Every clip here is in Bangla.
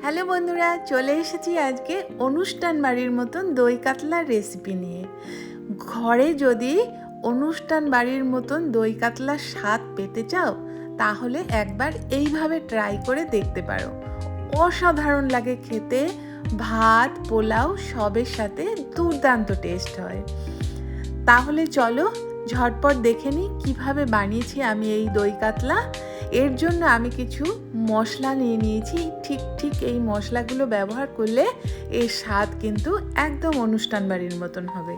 হ্যালো বন্ধুরা, চলে এসেছি আজকে অনুষ্ঠান বাড়ির মতন দই কাতলার রেসিপি নিয়ে। ঘরে যদি অনুষ্ঠান বাড়ির মতন দই কাতলার স্বাদ পেতে চাও তাহলে একবার এইভাবে ট্রাই করে দেখতে পারো। অসাধারণ লাগে খেতে, ভাত পোলাও সবের সাথে দুর্দান্ত টেস্ট হয়। তাহলে চলো ঝটপট দেখে নিই কীভাবে বানিয়েছি আমি এই দই কাতলা। এর জন্য আমি কিছু মশলা নিয়ে নিয়েছি। ঠিক এই মশলাগুলো ব্যবহার করলে এর স্বাদ কিন্তু একদম অনুষ্ঠান বাড়ির মতন হবে।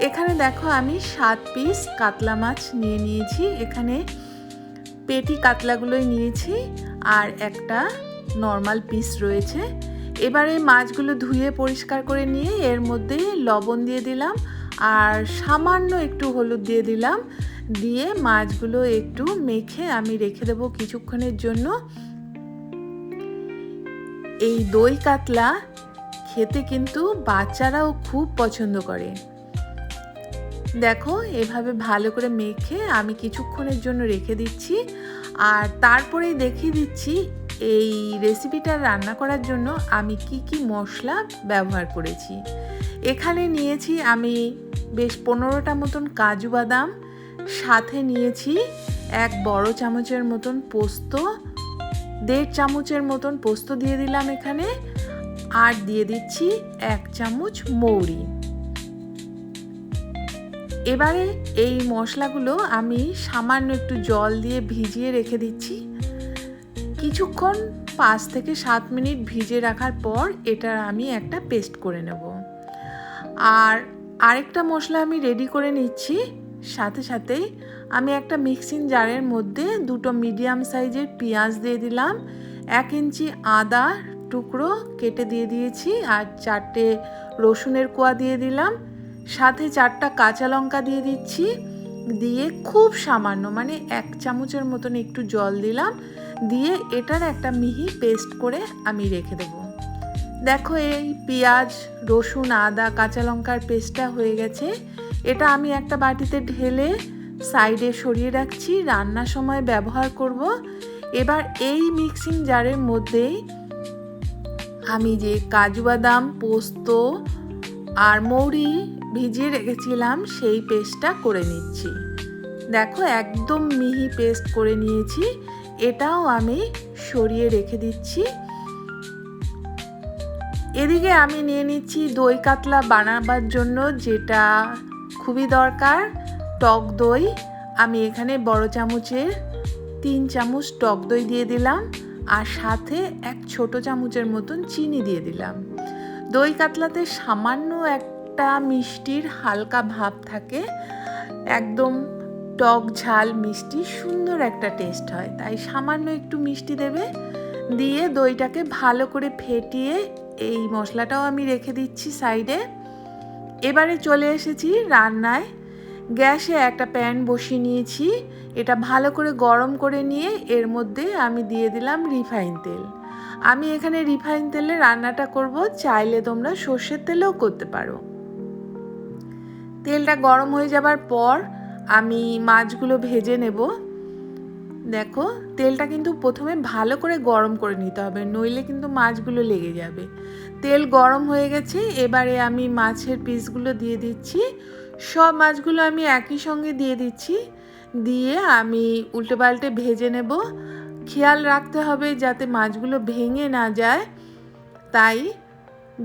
এখানে দেখো আমি 7 পিস কাতলা মাছ নিয়ে নিয়েছি। এখানে পেটি কাতলাগুলোই নিয়েছি আর একটা নর্মাল পিস রয়েছে। এবারে মাছগুলো ধুয়ে পরিষ্কার করে নিয়ে এর মধ্যে লবণ দিয়ে দিলাম আর সামান্য একটু হলুদ দিয়ে দিলাম। দিয়ে মাছগুলো একটু মেখে আমি রেখে দেবো কিছুক্ষণের জন্য। এই দই কাতলা খেতে কিন্তু বাচ্চারাও খুব পছন্দ করে। দেখো এভাবে ভালো করে মেখে আমি কিছুক্ষণের জন্য রেখে দিচ্ছি। আর তারপরেই দেখিয়ে দিচ্ছি এই রেসিপিটা রান্না করার জন্য আমি কি মশলা ব্যবহার করেছি। এখানে নিয়েছি আমি বেশ 15টা মতন কাজু বাদাম, সাথে নিয়েছি 1 বড় চামচের মতন পোস্ত, 1.5 চামচের মতন পোস্ত দিয়ে দিলাম এখানে, আর দিয়ে দিচ্ছি 1 চামচ মৌরি। এবারে এই মশলাগুলো আমি সামান্য একটু জল দিয়ে ভিজিয়ে রেখে দিচ্ছি। কিছুক্ষণ 5 থেকে 7 মিনিট ভিজে রাখার পর এটার আমি একটা পেস্ট করে নেব। আর আরেকটা মশলা আমি রেডি করে নিচ্ছি। সাথেই আমি একটা মিক্সিং জারের মধ্যে 2টো মিডিয়াম সাইজের পেঁয়াজ দিয়ে দিলাম, 1 ইঞ্চি আদা টুকরো কেটে দিয়ে দিয়েছি, আর 4টে রসুনের কোয়া দিয়ে দিলাম, সাথে 4টা কাঁচা লঙ্কা দিয়ে দিচ্ছি। দিয়ে খুব সামান্য 1 চামচের মতন একটু জল দিলাম, দিয়ে এটার একটা মিহি পেস্ট করে আমি রেখে দেবো। দেখো এই পেঁয়াজ রসুন আদা কাঁচা লঙ্কার পেস্টটা হয়ে গেছে। এটা আমি একটা বাটিতে ঢেলে সাইডে সরিয়ে রাখছি, রান্নার সময় ব্যবহার করব। এবার এই মিক্সিং জারের মধ্যেই আমি যে কাজু বাদাম পোস্ত আর মৌরি ভিজিয়ে রেখেছিলাম সেই পেস্টটা করে নিচ্ছি। দেখো একদম মিহি পেস্ট করে নিয়েছি। এটাও আমি সরিয়ে রেখে দিচ্ছি। এদিকে আমি নিয়ে নিচ্ছি দই কাতলা বানাবার জন্য যেটা খুবই দরকার, টক দই। আমি এখানে বড় চামচের 3 চামচ টক দই দিয়ে দিলাম, আর সাথে 1 ছোট চামচের মতন চিনি দিয়ে দিলাম। দই কাতলাতে সামান্য একটা মিষ্টির হালকা ভাব থাকে, একদম টক ঝাল মিষ্টি সুন্দর একটা টেস্ট হয়, তাই সামান্য একটু মিষ্টি দেবে। দিয়ে দইটাকে ভালো করে ফেটিয়ে এই মশলাটাও আমি রেখে দিচ্ছি সাইডে। এবারে চলে এসেছি রান্নায়। গ্যাসে একটা প্যান বসিয়ে নিয়েছি, এটা ভালো করে গরম করে নিয়ে এর মধ্যে আমি দিয়ে দিলাম রিফাইন তেল। আমি এখানে রিফাইন তেলে রান্নাটা করব, চাইলে তোমরা সর্ষের তেলেও করতে পারো। তেলটা গরম হয়ে যাবার পর আমি মাছগুলো ভেজে নেব। দেখো তেলটা কিন্তু প্রথমে ভালো করে গরম করে নিতে হবে, নইলে কিন্তু মাছগুলো লেগে যাবে। তেল গরম হয়ে গেছে, এবারে আমি মাছের পিসগুলো দিয়ে দিচ্ছি। সব মাছগুলো আমি একই সঙ্গে দিয়ে দিচ্ছি, দিয়ে আমি উল্টে পাল্টে ভেজে নেব। খেয়াল রাখতে হবে যাতে মাছগুলো ভেঙে না যায়, তাই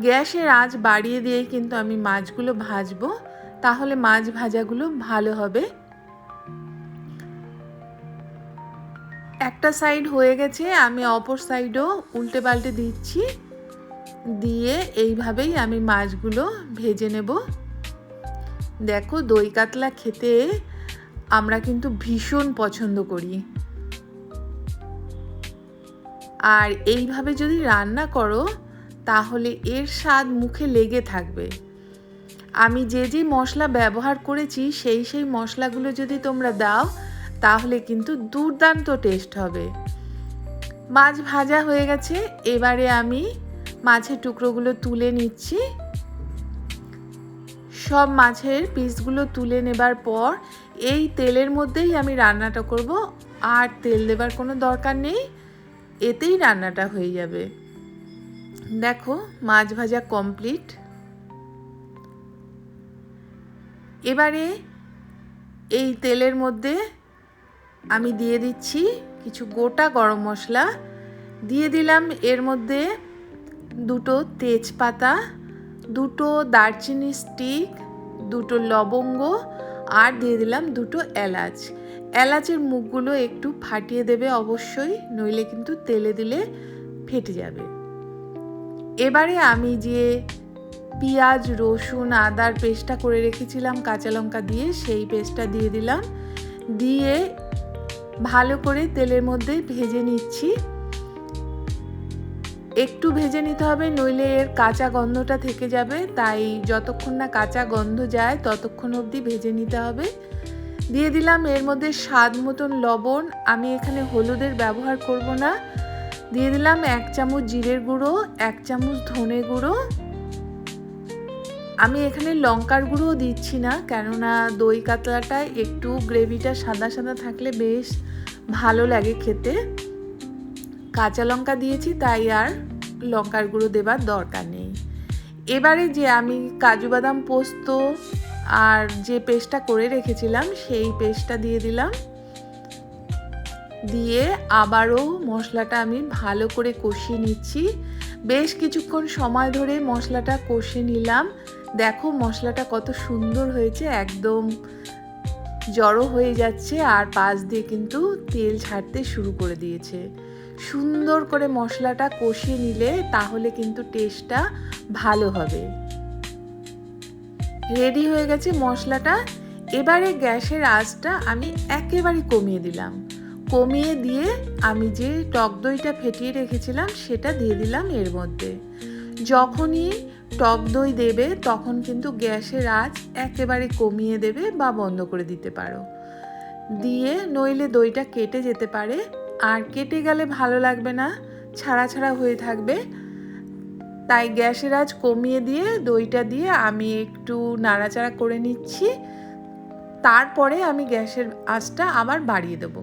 গ্যাসের আঁচ বাড়িয়ে দিয়েই কিন্তু আমি মাছগুলো ভাজবো, তাহলে মাছ ভাজাগুলো ভালো হবে। একটা সাইড হয়ে গেছে, আমি অপর সাইডও উল্টে পাল্টে দিচ্ছি। দিয়ে এইভাবেই আমি মাছগুলো ভেজে নেব। দেখো দই কাতলা খেতে আমরা কিন্তু ভীষণ পছন্দ করি, আর এইভাবে যদি রান্না করো তাহলে এর স্বাদ মুখে লেগে থাকবে। আমি যে মশলা ব্যবহার করেছি সেই মশলাগুলো যদি তোমরা দাও তাহলে কিন্তু দুর্দান্ত টেস্ট হবে। মাছ ভাজা হয়ে গেছে, এবারে আমি মাছের টুকরোগুলো তুলে নিচ্ছি। সব মাছের পিসগুলো তুলে নেবার পর এই তেলের মধ্যেই আমি রান্নাটা করব, আর তেল দেবার কোনো দরকার নেই, এতেই রান্নাটা হয়ে যাবে। দেখো মাছ ভাজা কমপ্লিট। এবারে এই তেলের মধ্যে আমি দিয়ে দিচ্ছি কিছু গোটা গরম মশলা, দিয়ে দিলাম এর মধ্যে 2টো তেজপাতা, 2টো দারচিনি স্টিক, 2টো লবঙ্গ, আর দিয়ে দিলাম 2টো এলাচ। এলাচের মুখগুলো একটু ফাটিয়ে দেবে অবশ্যই, নইলে কিন্তু তেলে দিলে ফেটে যাবে। এবারে আমি যে পেঁয়াজ রসুন আদার পেস্টটা করে রেখেছিলাম কাঁচা লঙ্কা দিয়ে, সেই পেস্টটা দিয়ে দিলাম, দিয়ে ভালো করে তেলের মধ্যে ভেজে নিচ্ছি। একটু ভেজে নিতে হবে, নইলে এর কাঁচা গন্ধটা থেকে যাবে, তাই যতক্ষণ না কাঁচা গন্ধ যায় ততক্ষণ অবধি ভেজে নিতে হবে। দিয়ে দিলাম এর মধ্যে স্বাদ মতন লবণ, আমি এখানে হলুদের ব্যবহার করব না। দিয়ে দিলাম 1 চামচ জিরের গুঁড়ো, 1 চামচ ধনে গুঁড়ো। আমি এখানে লঙ্কার গুঁড়োও দিচ্ছি না, কেননা দই কাতলাটায় একটু গ্রেভিটা সাদা সাদা থাকলে বেশ ভালো লাগে খেতে। কাঁচা লঙ্কা দিয়েছি তাই আর লঙ্কার গুঁড়ো দেবার দরকার নেই। এবারে যে আমি কাজু বাদাম পোস্ত আর যে পেস্টটা করে রেখেছিলাম সেই পেস্টটা দিয়ে দিলাম, দিয়ে আবারও মশলাটা আমি ভালো করে কষিয়ে নিচ্ছি। বেশ কিছুক্ষণ সময় ধরে মশলাটা কষে নিলাম। দেখো মশলাটা কত সুন্দর হয়েছে, একদম জড়ো হয়ে যাচ্ছে আর পাশ দিয়ে কিন্তু তেল ছাড়তে শুরু করে দিয়েছে। সুন্দর করে মশলাটা কষিয়ে নিলে তাহলে কিন্তু টেস্টটা ভালো হবে। রেডি হয়ে গেছে মশলাটা। এবারে গ্যাসের আঁচটা আমি একেবারে কমিয়ে দিলাম, কমিয়ে দিয়ে আমি যে টক দইটা ফেটিয়ে রেখেছিলাম সেটা দিয়ে দিলাম এর মধ্যে। যখনই টক দই দেবে তখন কিন্তু গ্যাসের আঁচ একেবারে কমিয়ে দেবে বা বন্ধ করে দিতে পারো, দিয়ে নইলে দইটা কেটে যেতে পারে, আর কেটে গেলে ভালো লাগবে না, ছাড়া ছাড়া হয়ে থাকবে। তাই গ্যাসের আঁচ কমিয়ে দিয়ে দইটা দিয়ে আমি একটু নাড়াচাড়া করে নিচ্ছি, তারপরে আমি গ্যাসের আঁচটা আবার বাড়িয়ে দেব।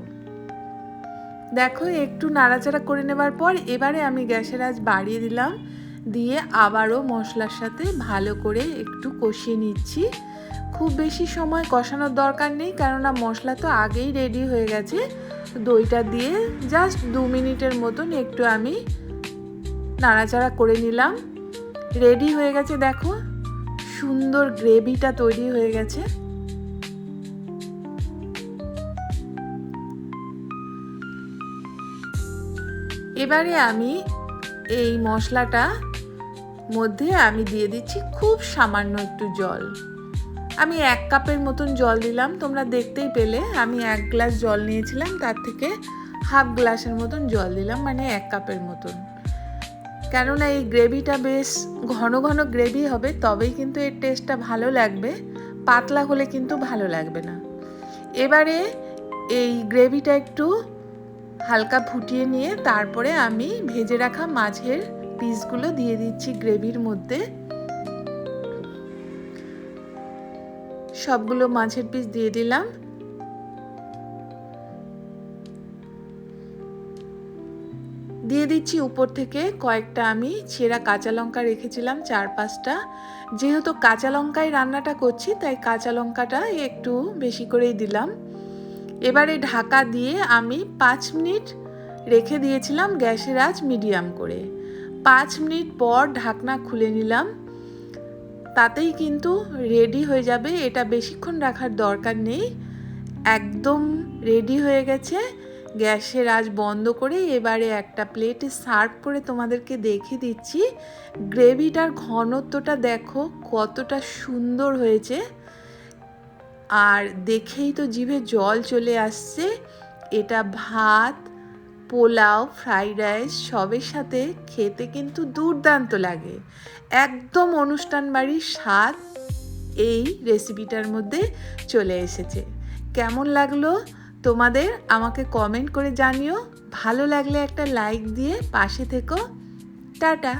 দেখো একটু নাড়াচাড়া করে নেবার পর এবারে আমি গ্যাসের আঁচ বাড়িয়ে দিলাম, দিয়ে আবারও মশলার সাথে ভালো করে একটু কষিয়ে নিচ্ছি। খুব বেশি সময় কষানোর দরকার নেই, কেননা মশলা তো আগেই রেডি হয়ে গেছে। দইটা দিয়ে জাস্ট 2 মিনিটের মতন একটু আমি নাড়াচাড়া করে নিলাম। রেডি হয়ে গেছে, দেখো সুন্দর গ্রেভিটা তৈরি হয়ে গেছে। এবারে আমি এই মশলাটা মধ্যে আমি দিয়ে দিচ্ছি খুব সামান্য একটু জল। আমি 1 কাপের মতন জল দিলাম, তোমরা দেখতেই পেলে আমি 1 গ্লাস জল নিয়েছিলাম, তার থেকে হাফ গ্লাসের মতন জল দিলাম, মানে 1 কাপের মতন। কেননা এই গ্রেভিটা বেশ ঘন ঘন গ্রেভি হবে, তবেই কিন্তু এর টেস্টটা ভালো লাগবে, পাতলা হলে কিন্তু ভালো লাগবে না। এবারে এই গ্রেভিটা একটু হালকা ফুটিয়ে নিয়ে তারপরে আমি ভেজে রাখা মাছের পিসগুলো দিয়ে দিচ্ছি গ্রেভির মধ্যে। সবগুলো মাছের পিস দিয়ে দিলাম, দিয়ে দিচ্ছি উপর থেকে কয়েকটা আমি ছেঁড়া কাঁচা লঙ্কা রেখেছিলাম 4-5টা। যেহেতু কাঁচা লঙ্কায় রান্নাটা করছি তাই কাঁচা লঙ্কাটা একটু বেশি করেই দিলাম। এবারে ঢাকা দিয়ে আমি 5 মিনিট রেখে দিয়েছিলাম গ্যাসের আঁচ মিডিয়াম করে। 5 মিনিট পর ঢাকনা খুলে নিলাম, তাতেই কিন্তু রেডি হয়ে যাবে, এটা বেশিক্ষণ রাখার দরকার নেই। একদম রেডি হয়ে গেছে। গ্যাসের আঁচ বন্ধ করে এবারে একটা প্লেটে সার্ভ করে তোমাদেরকে দেখিয়ে দিচ্ছি। গ্রেভিটার ঘনত্বটা দেখো কতটা সুন্দর হয়েছে, আর দেখেই তো জিভে জল চলে আসছে। এটা ভাত, পোলাও, ফ্রাইড রাইস সবের সাথে খেতে কিন্তু দুর্দান্ত লাগে। একদম অনুষ্ঠান বাড়ির স্বাদ এই রেসিপিটার মধ্যে চলে এসেছে। কেমন লাগলো তোমাদের আমাকে কমেন্ট করে জানিও। ভালো লাগলে একটা লাইক দিয়ে পাশে থেকো। টাটা।